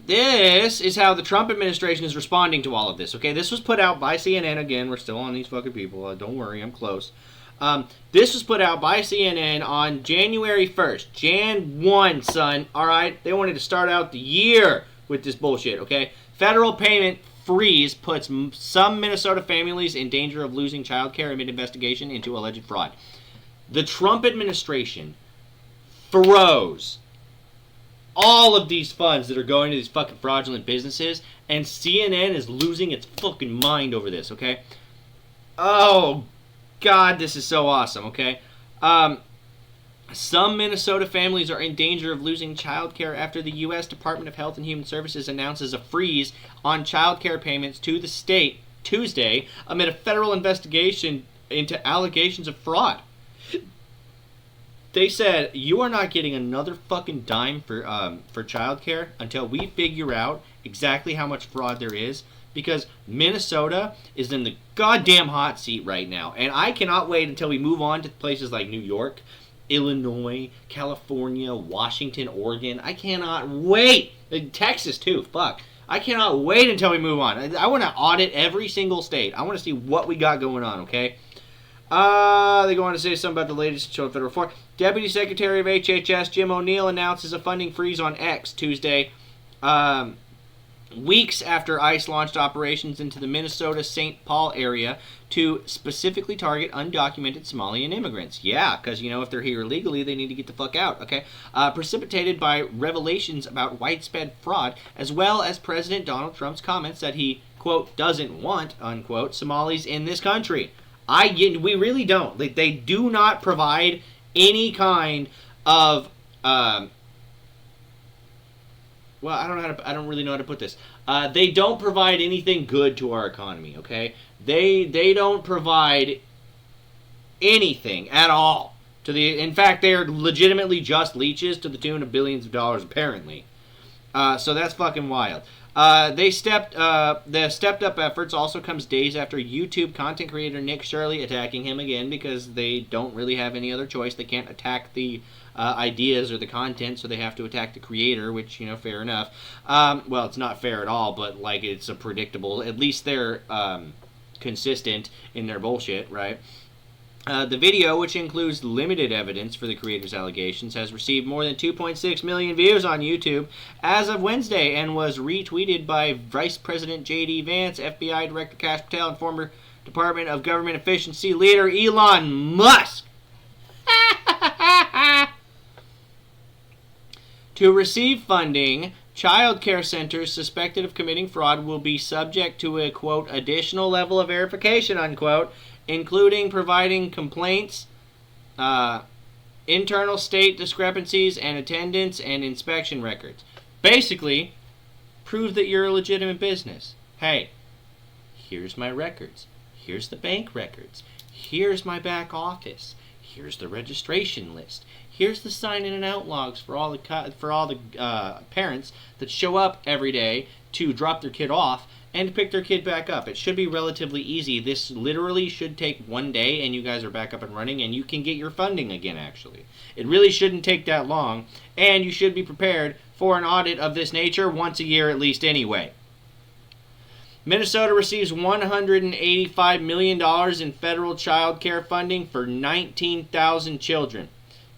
This is how the Trump administration is responding to all of this, okay? This was put out by CNN. Again, we're still on these fucking people. Don't worry, I'm close. This was put out by CNN on January 1st. Jan 1, son. All right? They wanted to start out the year with this bullshit, okay? Federal payment freeze puts some Minnesota families in danger of losing child care amid investigation into alleged fraud. The Trump administration froze all of these funds that are going to these fucking fraudulent businesses, and CNN is losing its fucking mind over this, okay? Oh, God, this is so awesome, okay? Some Minnesota families are in danger of losing child care after the U.S. Department of Health and Human Services announces a freeze on child care payments to the state Tuesday amid a federal investigation into allegations of fraud. They said, you are not getting another fucking dime for child care until we figure out exactly how much fraud there is, because Minnesota is in the goddamn hot seat right now. And I cannot wait until we move on to places like New York, Illinois, California, Washington, Oregon. I cannot wait. Texas, too. Fuck. I cannot wait until we move on. I want to audit every single state. I want to see what we got going on, okay? They go on to say something about the latest show federal reform. Deputy Secretary of HHS Jim O'Neill announces a funding freeze on X Tuesday, weeks after ICE launched operations into the Minnesota-St. Paul area to specifically target undocumented Somalian immigrants. Yeah, because, if they're here illegally, they need to get the fuck out, okay? Precipitated by revelations about widespread fraud, as well as President Donald Trump's comments that he, quote, doesn't want, unquote, Somalis in this country. We really don't. They do not provide any kind of I don't really know how to put this. They don't provide anything good to our economy, okay? They don't provide anything at all in fact, they are legitimately just leeches to the tune of billions of dollars apparently. So that's fucking wild. The stepped up efforts also comes days after YouTube content creator Nick Shirley attacking him again because they don't really have any other choice. They can't attack the ideas or the content, so they have to attack the creator, which, fair enough. Well, it's not fair at all, but, it's a predictable. At least they're consistent in their bullshit, right? The video, which includes limited evidence for the creator's allegations, has received more than 2.6 million views on YouTube as of Wednesday and was retweeted by Vice President J.D. Vance, FBI Director Kash Patel, and former Department of Government Efficiency leader Elon Musk. To receive funding, child care centers suspected of committing fraud will be subject to a, quote, additional level of verification, unquote, including providing complaints, internal state discrepancies, and attendance and inspection records. Basically, prove that you're a legitimate business. Hey, here's my records. Here's the bank records. Here's my back office. Here's the registration list. Here's the sign-in and out logs for all the parents that show up every day to drop their kid off and pick their kid back up. It should be relatively easy. This literally should take one day, and you guys are back up and running, and you can get your funding again, actually. It really shouldn't take that long, and you should be prepared for an audit of this nature once a year at least anyway. Minnesota receives $185 million in federal child care funding for 19,000 children.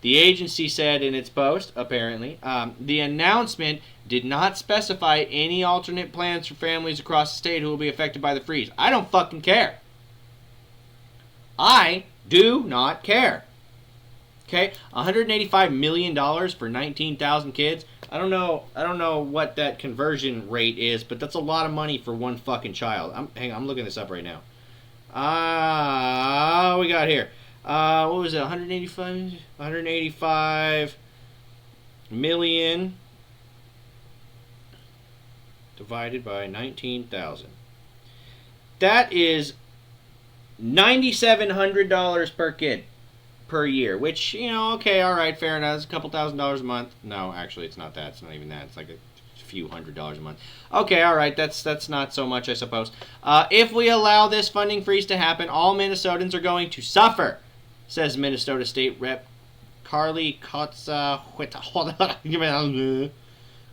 The agency said in its post, apparently, the announcement did not specify any alternate plans for families across the state who will be affected by the freeze. I don't fucking care. I do not care. Okay? $185 million for 19,000 kids. I don't know what that conversion rate is, but that's a lot of money for one fucking child. I'm looking this up right now. What we got here? What was it? 185 million divided by 19,000. That is $9,700 per kid per year, which, okay, all right, fair enough. It's a couple $1,000s a month. No, actually, it's not that. It's not even that. It's like a few $100s a month. Okay, all right, that's not so much, I suppose. If we allow this funding freeze to happen, all Minnesotans are going to suffer, says Minnesota State Rep. Carly Kotza.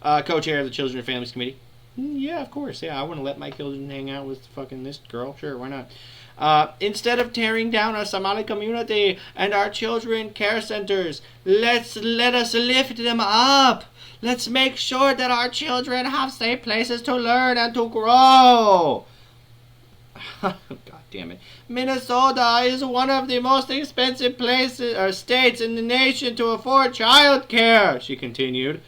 co-chair of the Children and Families Committee. Yeah, of course. Yeah, I want to let my children hang out with fucking this girl. Sure, why not? Instead of tearing down our Somali community and our children care centers, let us lift them up. Let's make sure that our children have safe places to learn and to grow. God damn it. Minnesota is one of the most expensive places or states in the nation to afford child care, she continued.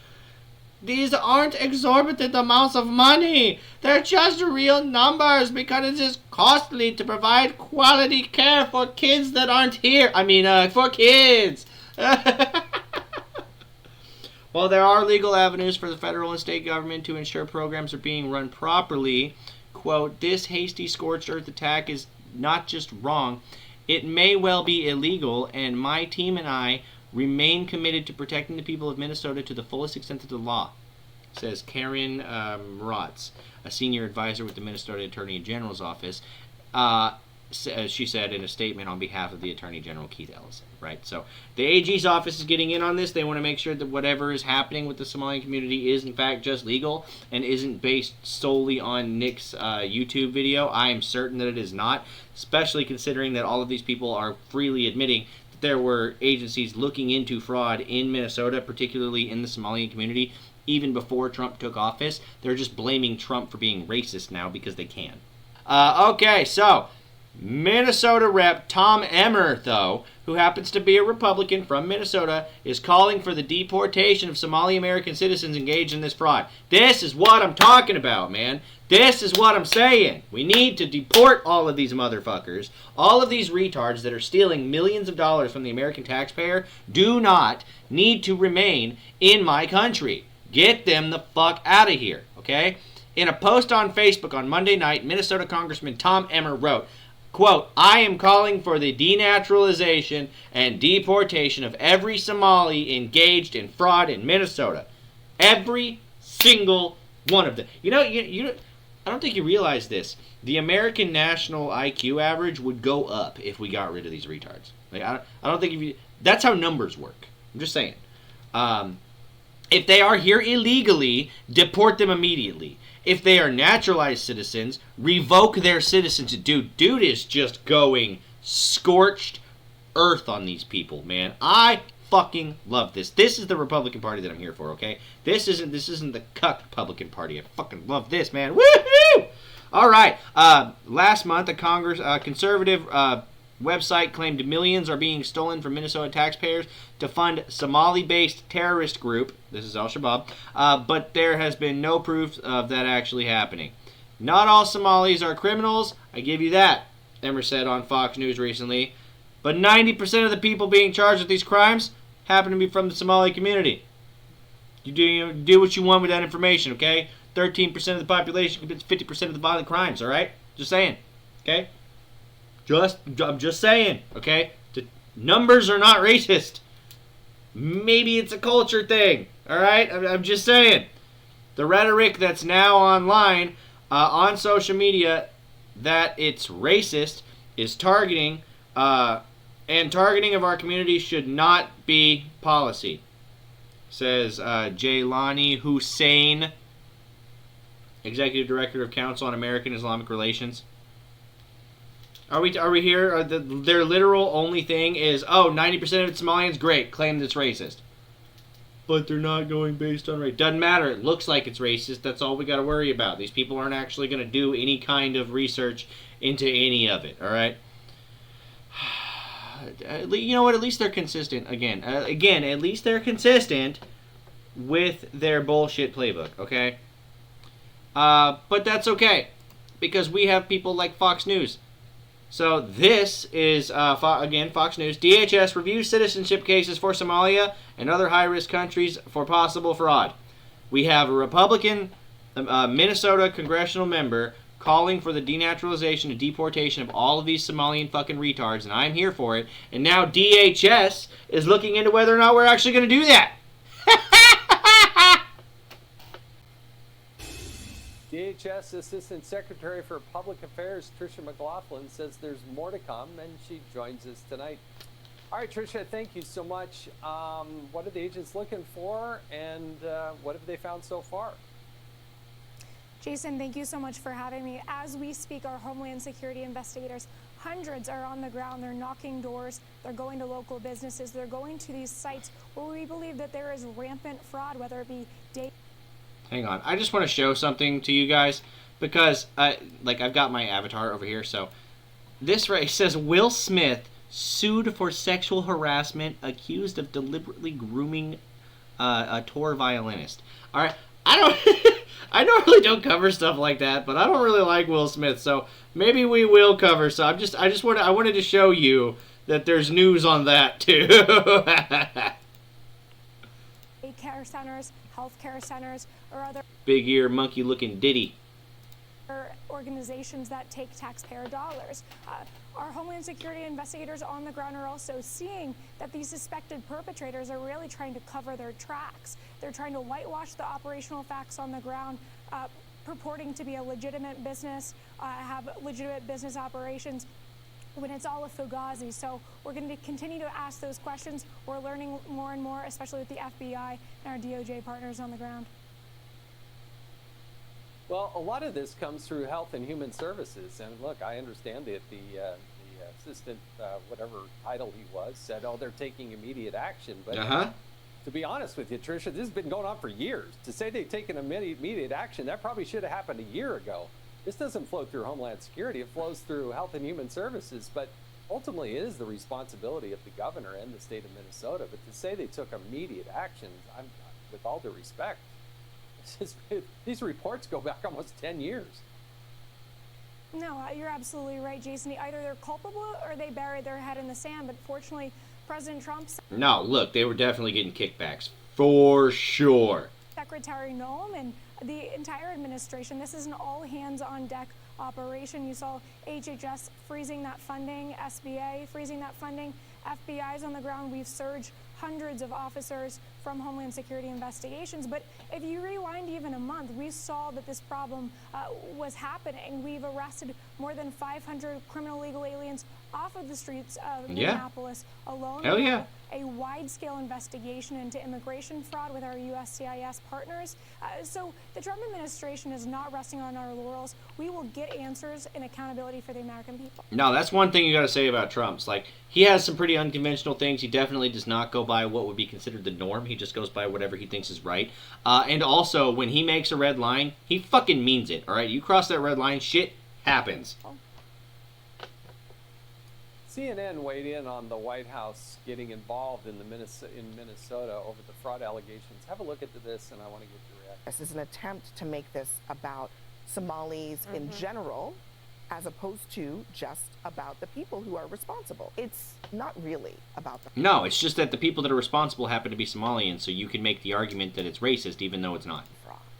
These aren't exorbitant amounts of money. They're just real numbers because it is costly to provide quality care for kids that aren't here. For kids. While there are legal avenues for the federal and state government to ensure programs are being run properly, quote, this hasty scorched earth attack is not just wrong, it may well be illegal, and my team and I remain committed to protecting the people of Minnesota to the fullest extent of the law, says Karen Moratz, a senior advisor with the Minnesota Attorney General's office. She said in a statement on behalf of the Attorney General, Keith Ellison. Right? So the AG's office is getting in on this. They want to make sure that whatever is happening with the Somalian community is in fact just legal and isn't based solely on Nick's YouTube video. I am certain that it is not, especially considering that all of these people are freely admitting that there were agencies looking into fraud in Minnesota, particularly in the Somalian community, even before Trump took office. They're just blaming Trump for being racist now because they can. Okay, so Minnesota Rep. Tom Emmer, though, who happens to be a Republican from Minnesota, is calling for the deportation of Somali American citizens engaged in this fraud. This is what I'm talking about, man. This is what I'm saying. We need to deport all of these motherfuckers. All of these retards that are stealing millions of dollars from the American taxpayer do not need to remain in my country. Get them the fuck out of here, okay? In a post on Facebook on Monday night, Minnesota Congressman Tom Emmer wrote, quote, I am calling for the denaturalization and deportation of every Somali engaged in fraud in Minnesota. Every single one of them. You I don't think you realize this. The American national IQ average would go up if we got rid of these retards. Like, I don't think that's how numbers work. I'm just saying. If they are here illegally, deport them immediately. If they are naturalized citizens, revoke their citizenship. Dude is just going scorched earth on these people, man. I fucking love this. This is the Republican Party that I'm here for, okay? This isn't the cuck Republican Party. I fucking love this, man. Woohoo! All right. Last month, a conservative website claimed millions are being stolen from Minnesota taxpayers to fund Somali-based terrorist group. This is Al-Shabaab. But there has been no proof of that actually happening. Not all Somalis are criminals. I give you that, Emmer said on Fox News recently. But 90% of the people being charged with these crimes happen to be from the Somali community. You do what you want with that information, okay? 13% of the population commits 50% of the violent crimes, all right? Just saying, okay? I'm just saying, okay? The numbers are not racist. Maybe it's a culture thing, all right? I'm just saying. The rhetoric that's now online on social media that it's racist is targeting, and targeting of our community should not be policy, says Jaylani Hussein, Executive Director of Council on American Islamic Relations. Are we here? Their literal only thing is, 90% of it's Somalians, great, claim it's racist. But they're not going based on race. Doesn't matter. It looks like it's racist. That's all we got to worry about. These people aren't actually going to do any kind of research into any of it, all right? You know what? At least they're consistent. Again, at least they're consistent with their bullshit playbook, okay? But that's okay, because we have people like Fox News. So this is, again, Fox News. DHS reviews citizenship cases for Somalia and other high-risk countries for possible fraud. We have a Republican Minnesota congressional member calling for the denaturalization and deportation of all of these Somalian fucking retards, and I'm here for it. And now DHS is looking into whether or not we're actually going to do that. DHS Assistant Secretary for Public Affairs Tricia McLaughlin says there's more to come, and she joins us tonight. All right, Tricia, thank you so much. What are the agents looking for, and what have they found so far? Jason, thank you so much for having me. As we speak, our Homeland Security investigators, hundreds are on the ground. They're knocking doors. They're going to local businesses. They're going to these sites where we believe that there is rampant fraud, whether it be data. Hang on. I just want to show something to you guys because, I've got my avatar over here. So this right says Will Smith sued for sexual harassment, accused of deliberately grooming a tour violinist. All right. I don't. I normally don't cover stuff like that, but I don't really like Will Smith, so maybe we will cover. So I wanted to show you that there's news on that too. Care centers, healthcare centers, or other Big ear, monkey-looking ditty. organizations that take taxpayer dollars. Our Homeland Security investigators on the ground are also seeing that these suspected perpetrators are really trying to cover their tracks. They're trying to whitewash the operational facts on the ground, purporting to be a legitimate business, have legitimate business operations, when it's all a fugazi. So we're going to continue to ask those questions. We're learning more and more, especially with the FBI and our DOJ partners on the ground. Well, a lot of this comes through Health and Human Services. And look, I understand that the assistant, whatever title he was, said, oh, they're taking immediate action. But to be honest with you, Tricia, this has been going on for years. To say they've taken immediate action, that probably should have happened a year ago. This doesn't flow through Homeland Security. It flows through Health and Human Services. But ultimately, it is the responsibility of the governor and the state of Minnesota. But to say they took immediate action, with all due respect, these reports go back almost 10 years. No, you're absolutely right, Jason. Either they're culpable or they buried their head in the sand. But fortunately, President Trump's No, look, they were definitely getting kickbacks. For sure. Secretary Noem and the entire administration, this is an all-hands-on-deck operation. You saw HHS freezing that funding, SBA freezing that funding, FBI's on the ground. We've surged hundreds of officers from Homeland Security investigations. But if you rewind even a month, we saw that this problem was happening. We've arrested more than 500 criminal illegal aliens off of the streets of Minneapolis alone. Hell yeah. A wide-scale investigation into immigration fraud with our USCIS partners. So the Trump administration is not resting on our laurels. We will get answers and accountability for the American people. No, that's one thing you got to say about Trump's. Like, he has some pretty unconventional things. He definitely does not go by what would be considered the norm. He just goes by whatever he thinks is right. And also, when he makes a red line, he fucking means it, all right? You cross that red line, shit happens. CNN weighed in on the White House getting involved in Minnesota over the fraud allegations. Have a look at this, and I want to get your reaction. This is an attempt to make this about Somalis in general, as opposed to just about the people who are responsible. It's not really about them. No, it's just that the people that are responsible happen to be Somalians, so you can make the argument that it's racist even though it's not.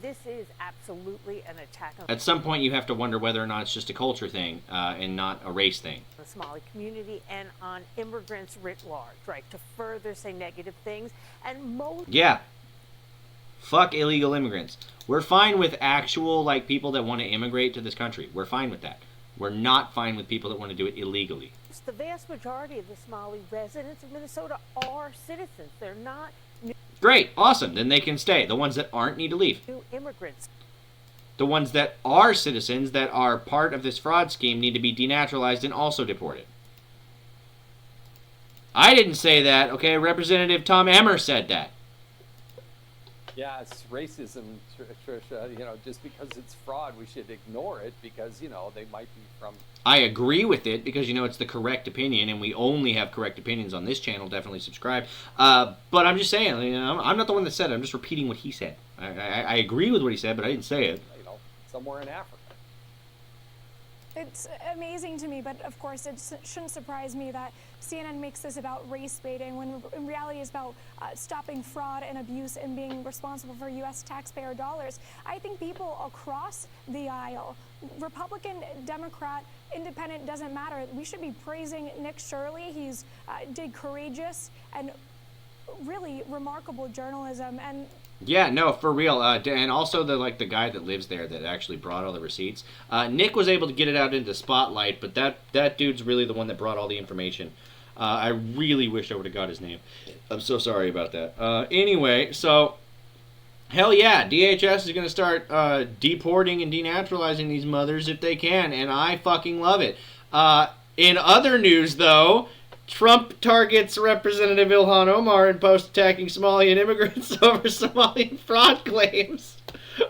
This is absolutely an attack on At some point, you have to wonder whether or not it's just a culture thing and not a race thing. the Somali community and on immigrants writ large, right? To further say negative things. And most... Yeah. Fuck illegal immigrants. We're fine with actual, people that want to immigrate to this country. We're fine with that. We're not fine with people that want to do it illegally. The vast majority of the Somali residents of Minnesota are citizens. They're not Great. Awesome. Then they can stay. The ones that aren't need to leave. new immigrants. The ones that are citizens that are part of this fraud scheme need to be denaturalized and also deported. I didn't say that, okay? Representative Tom Emmer said that. Yeah, it's racism, Tricia. Just because it's fraud, we should ignore it because, they might be from... I agree with it because, it's the correct opinion, and we only have correct opinions on this channel. Definitely subscribe. But I'm just saying, I'm not the one that said it. I'm just repeating what he said. I agree with what he said, but I didn't say it. Somewhere in Africa. It's amazing to me, but of course it shouldn't surprise me that CNN makes this about race baiting when in reality it's about stopping fraud and abuse and being responsible for U.S. taxpayer dollars. I think people across the aisle, Republican, Democrat, Independent, doesn't matter. We should be praising Nick Shirley. He's did courageous and really remarkable journalism. And yeah, no, for real. And also the guy that lives there that actually brought all the receipts. Nick was able to get it out into the spotlight, but that dude's really the one that brought all the information. I really wish I would have got his name. I'm so sorry about that. Anyway, so hell yeah, DHS is going to start deporting and denaturalizing these mothers if they can, and I fucking love it. In other news, though, Trump targets Representative Ilhan Omar in post attacking Somalian immigrants over Somalian fraud claims.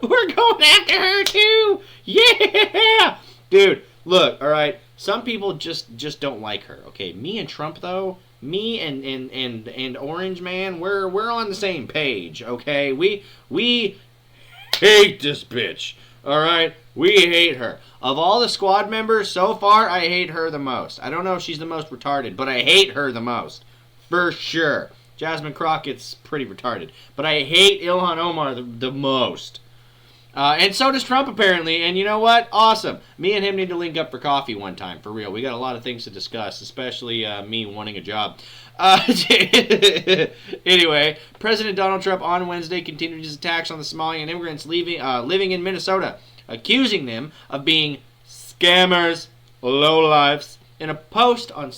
We're going after her too! Yeah! Dude, look, alright, some people just don't like her, okay? Me and Trump, though, me and Orange Man, we're on the same page, okay? We hate this bitch, alright? We hate her. Of all the squad members so far, I hate her the most. I don't know if she's the most retarded, but I hate her the most. For sure. Jasmine Crockett's pretty retarded. But I hate Ilhan Omar the most. And so does Trump, apparently. And you know what? Awesome. Me and him need to link up for coffee one time, for real. We got a lot of things to discuss, especially me wanting a job. Anyway, President Donald Trump on Wednesday continued his attacks on the Somalian immigrants living in Minnesota, accusing them of being scammers, lowlifes, in a post on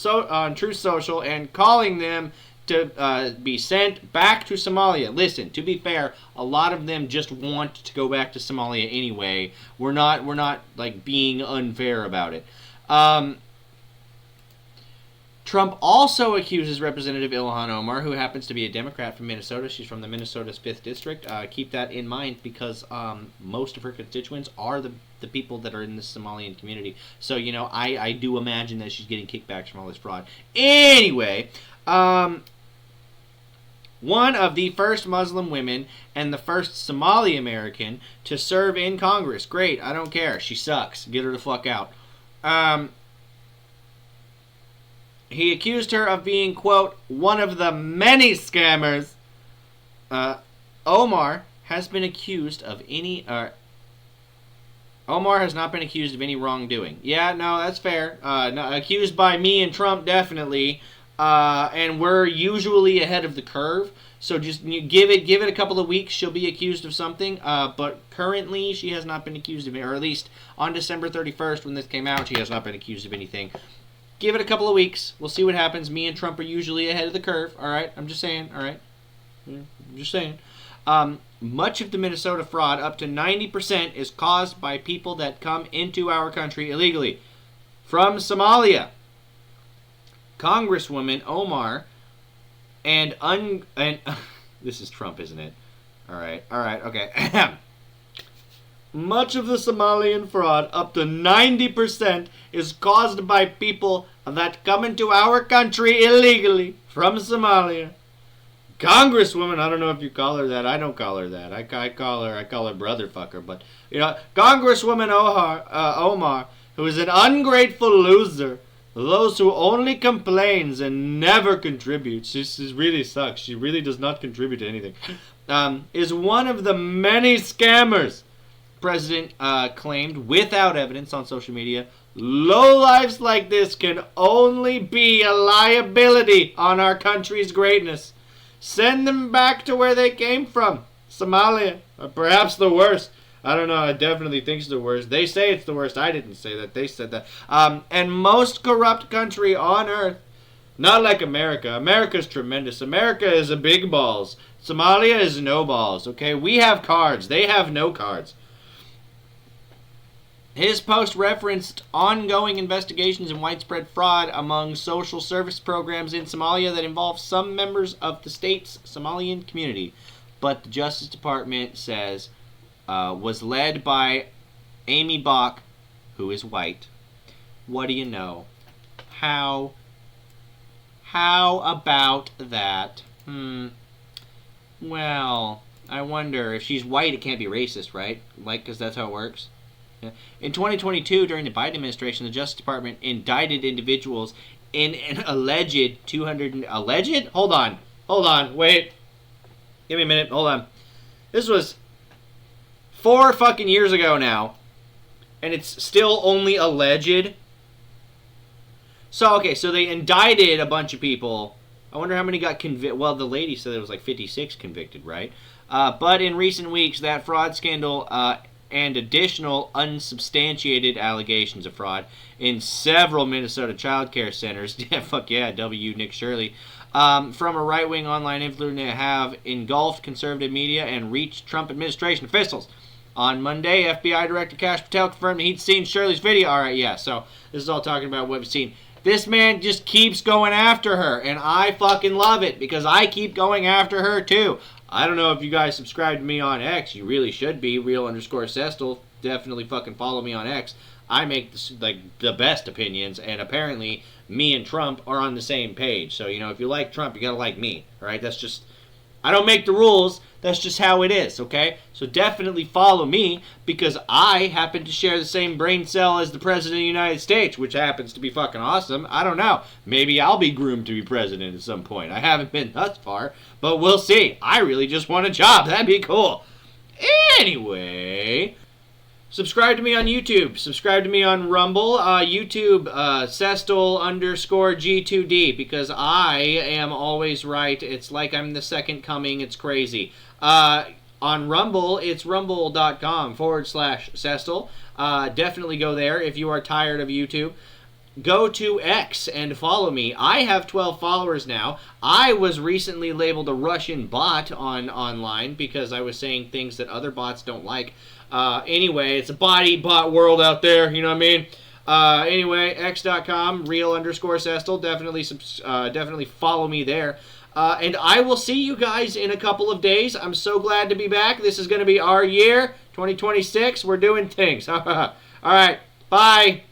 Truth Social, and calling them to be sent back to Somalia. Listen, to be fair, a lot of them just want to go back to Somalia anyway. We're not like being unfair about it. Trump also accuses Representative Ilhan Omar, who happens to be a Democrat from Minnesota. She's from the Minnesota's 5th District. Keep that in mind because most of her constituents are the people that are in the Somalian community. So, you know, I do imagine that she's getting kickbacks from all this fraud. Anyway, one of the first Muslim women and the first Somali American to serve in Congress. Great, I don't care. She sucks. Get her the fuck out. He accused her of being, quote, one of the many scammers. Omar has been accused of Omar has not been accused of any wrongdoing. Yeah, no, that's fair. No, accused by me and Trump, definitely. And we're usually ahead of the curve. So just give it a couple of weeks. She'll be accused of something. But currently, she has not been accused of it. Or at least on December 31st, when this came out, she has not been accused of anything. Give it a couple of weeks. We'll see what happens. Me and Trump are usually ahead of the curve. All right? I'm just saying. All right? I'm just saying. Much of the Minnesota fraud, up to 90%, is caused by people that come into our country illegally. From Somalia, Congresswoman Omar and this is Trump, isn't it? All right, okay. Much of the Somalian fraud, up to 90%, is caused by people that come into our country illegally from Somalia. Congresswoman, I don't know if you call her that. I don't call her that. I call her brother fucker. But, you know, Congresswoman Omar, who is an ungrateful loser, those who only complains and never contributes. This really sucks. She really does not contribute to anything. Is one of the many scammers. President claimed without evidence on social media. Lowlifes like this can only be a liability on our country's greatness. Send them back to where they came from, Somalia, or perhaps the worst. I don't know. I definitely think it's the worst. They say it's the worst. I didn't say that. They said that. And most corrupt country on earth. Not like America. America's tremendous. America is a big balls. Somalia is no balls. Okay, we have cards. They have no cards. His post referenced ongoing investigations and widespread fraud among social service programs in Somalia that involve some members of the state's Somalian community. But the Justice Department says was led by Amy Bach, who is white. What do you know? How about that? Well, I wonder if she's white, it can't be racist, right? Like, because that's how it works. Yeah. In 2022, during the Biden administration, the Justice Department indicted individuals in an alleged 200... Alleged? Hold on, wait. Give me a minute, hold on. This was 4 fucking years ago now, and it's still only alleged. So, okay, so they indicted a bunch of people. I wonder how many got convicted. Well, the lady said there was like 56 convicted, right? But in recent weeks, that fraud scandal and additional unsubstantiated allegations of fraud in several Minnesota child care centers. Yeah, fuck yeah, W. Nick Shirley. From a right-wing online influencer that have engulfed conservative media and reached Trump administration officials. On Monday, FBI Director Kash Patel confirmed he'd seen Shirley's video. All right, yeah, so this is all talking about what we've seen. This man just keeps going after her, and I fucking love it because I keep going after her too. I don't know if you guys subscribe to me on X. You really should be. Real_Sestel. Definitely fucking follow me on X. I make this, like, the best opinions, and apparently me and Trump are on the same page. So, you know, if you like Trump, you gotta like me, alright? That's just, I don't make the rules, that's just how it is, okay? So definitely follow me, because I happen to share the same brain cell as the President of the United States, which happens to be fucking awesome. I don't know. Maybe I'll be groomed to be president at some point. I haven't been thus far, but we'll see. I really just want a job. That'd be cool. Anyway, subscribe to me on YouTube. Subscribe to me on Rumble. YouTube, Sestel_G2D, because I am always right. It's like I'm the second coming. It's crazy. On Rumble, it's rumble.com/Sestel. Definitely go there if you are tired of YouTube. Go to X and follow me. I have 12 followers now. I was recently labeled a Russian bot online because I was saying things that other bots don't like. Anyway, it's a bot world out there, you know what I mean? Anyway, X.com, real_Sestel. Definitely follow me there. And I will see you guys in a couple of days. I'm so glad to be back. This is going to be our year, 2026. We're doing things. All right, bye.